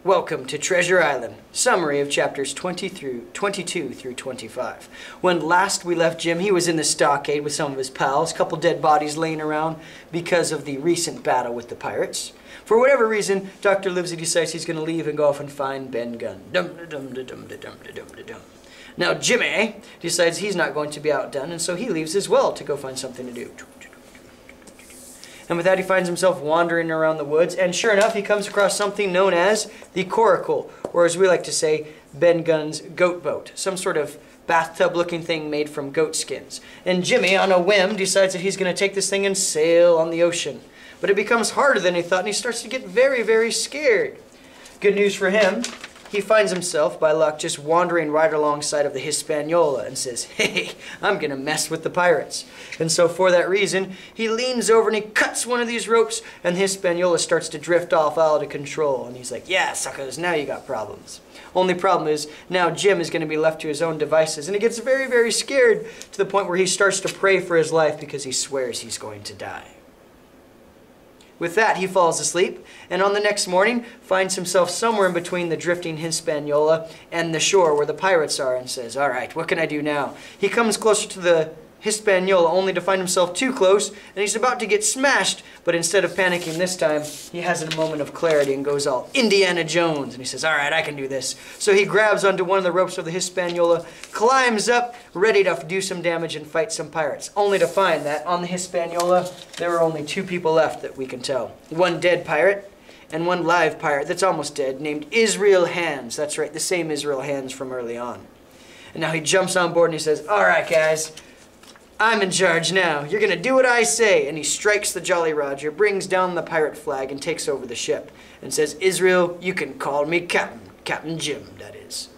Welcome to Treasure Island. Summary of chapters 22 through 25. When last we left Jim, he was in the stockade with some of his pals, a couple dead bodies laying around because of the recent battle with the pirates. For whatever reason, Dr. Livesey decides he's going to leave and go off and find Ben Gunn. Now Jimmy decides he's not going to be outdone, and so he leaves as well to go find something to do. And with that, he finds himself wandering around the woods, and sure enough, he comes across something known as the coracle, or as we like to say, Ben Gunn's goat boat, some sort of bathtub-looking thing made from goat skins. And Jimmy, on a whim, decides that he's going to take this thing and sail on the ocean. But it becomes harder than he thought, and he starts to get very, very scared. Good news for him. He finds himself, by luck, just wandering right alongside of the Hispaniola and says, hey, I'm going to mess with the pirates. And so for that reason, he leans over and he cuts one of these ropes, and the Hispaniola starts to drift off out of control. And he's like, yeah, suckers, now you got problems. Only problem is, now Jim is going to be left to his own devices, and he gets very, very scared to the point where he starts to pray for his life because he swears he's going to die. With that, he falls asleep, and on the next morning, finds himself somewhere in between the drifting Hispaniola and the shore where the pirates are, and says, all right, what can I do now? He comes closer to the Hispaniola only to find himself too close, and he's about to get smashed, but instead of panicking this time, he has a moment of clarity and goes all Indiana Jones, and he says, all right, I can do this. So he grabs onto one of the ropes of the Hispaniola, climbs up, ready to do some damage and fight some pirates, only to find that on the Hispaniola, there are only two people left that we can tell. One dead pirate, and one live pirate that's almost dead, named Israel Hands. That's right, the same Israel Hands from early on. And now he jumps on board and he says, all right, guys, I'm in charge now. You're going to do what I say. And he strikes the Jolly Roger, brings down the pirate flag, and takes over the ship. And says, Israel, you can call me Captain. Captain Jim, that is.